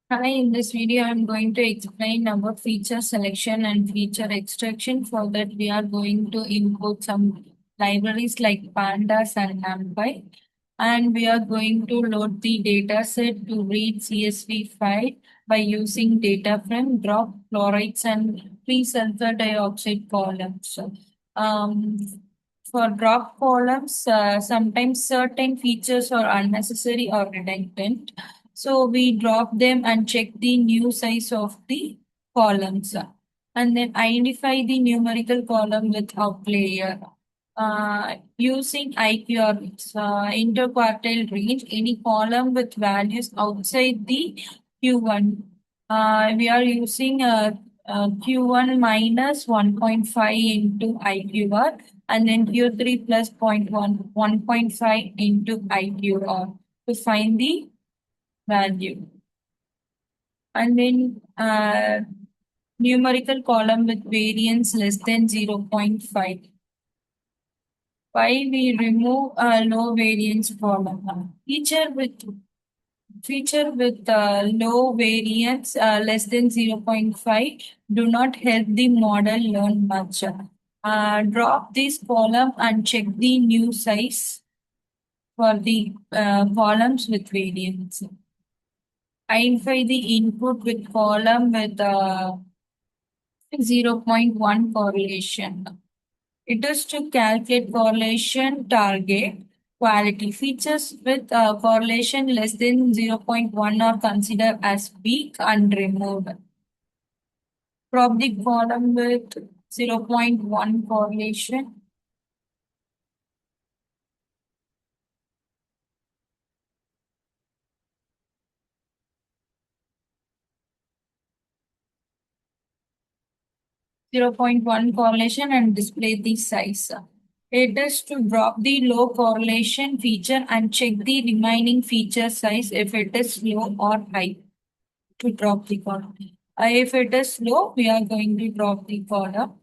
Hi, in this video, I'm going to explain about feature selection and feature extraction. For that, we are going to import some libraries like Pandas and NumPy, and we are going to load the dataset to read CSV file by using data frame, drop chlorides, and free sulfur dioxide columns. Um, for drop columns, sometimes certain features are unnecessary or redundant. So we drop them and check the new size of the columns and then identify the numerical column with outlier. Using IQR, interquartile range, any column with values outside the Q1. We are using Q1 minus 1.5 into IQR and then Q3 plus 1.5 into IQR to find the value. And then numerical column with variance less than 0.5. Why we remove a low variance column? Feature with low variance less than 0.5 do not help the model learn much. Drop this column and check the new size for the columns with variance. Identify the input with column with zero point 0.1 correlation. It is to calculate correlation target quality. Features with correlation less than zero point 0.1 are considered as weak and removed. Drop the column with zero point 0.1 correlation. 0.1 correlation and display the size. It is to drop the low correlation feature and check the remaining feature size if it is low or high to drop the column. If it is low, we are going to drop the column.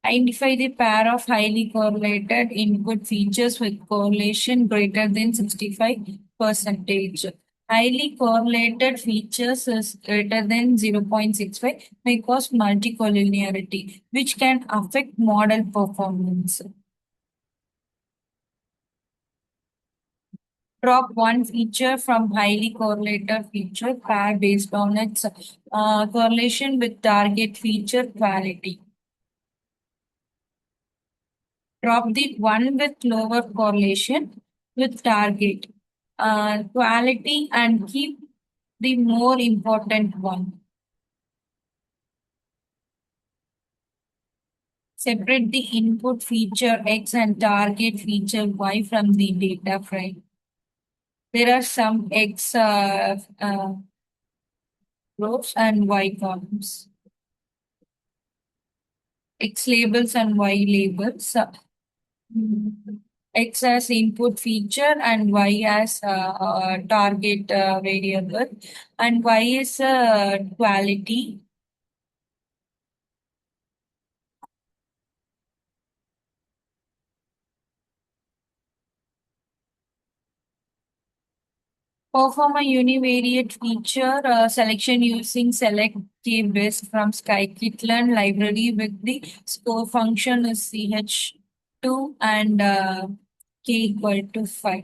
Identify the pair of highly correlated input features with correlation greater than 65%. Highly correlated features is greater than 0.65 may cause multicollinearity, which can affect model performance. Drop one feature from highly correlated feature pair based on its correlation with target feature quality. Drop the one with lower correlation with target quality and keep the more important one. Separate the input feature X and target feature Y from the data frame. There are some X rows and Y columns. X labels and Y labels. X as input feature and Y as target variable, and Y is quality. Perform a univariate feature selection using select k best from scikit-learn library with the score function is ch2 and k equal to 5.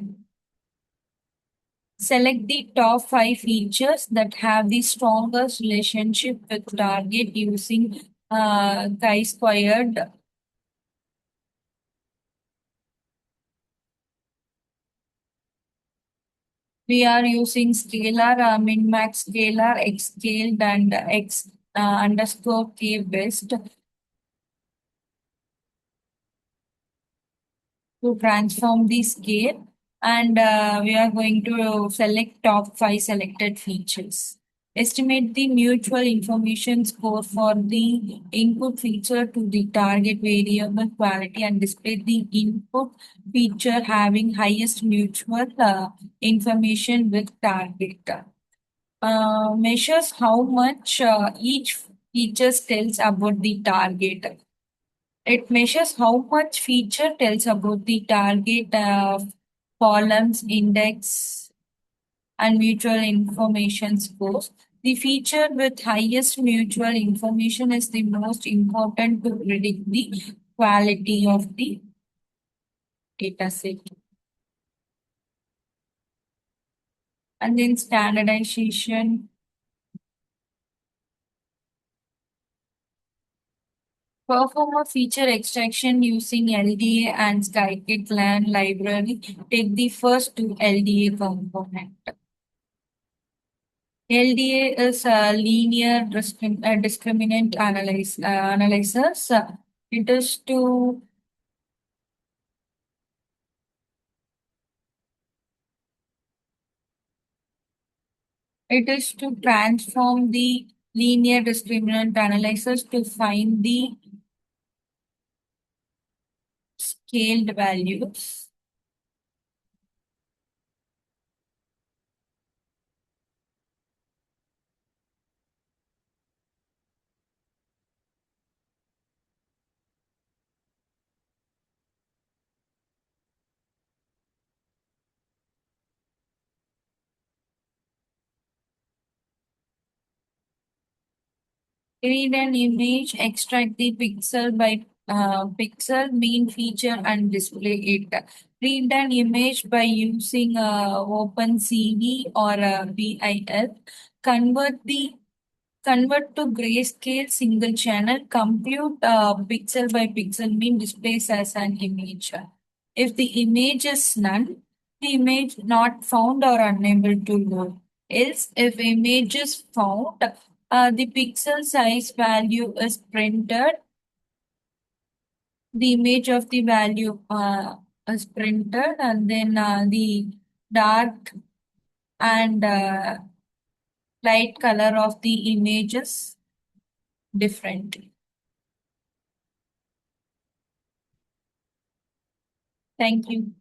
Select the top 5 features that have the strongest relationship with target using chi-squared. We are using scalar, min-max scalar, x scaled, and x underscore k best to transform the scale. And we are going to select top 5 selected features. Estimate the mutual information score for the input feature to the target variable quality and display the input feature having highest mutual information with target. Measures how much each feature tells about the target. It measures how much feature tells about the target columns index and mutual information scores. The feature with highest mutual information is the most important to predict the quality of the data set. And then standardization. Perform a feature extraction using LDA and scikit-learn library. Take the first two LDA component. LDA is a linear discriminant analysis. It is to transform the linear discriminant analysis to find the scaled values. Read an image, extract the pixel by pixel, mean feature, and display it. Read an image by using OpenCV or BIL. Convert the Convert to grayscale single channel. Compute pixel by pixel mean displays as an image. If the image is none, the image not found or unable to load. Else, if image is found, the pixel size value is printed. The image of the value is printed, and then the dark and light color of the image is different. Thank you.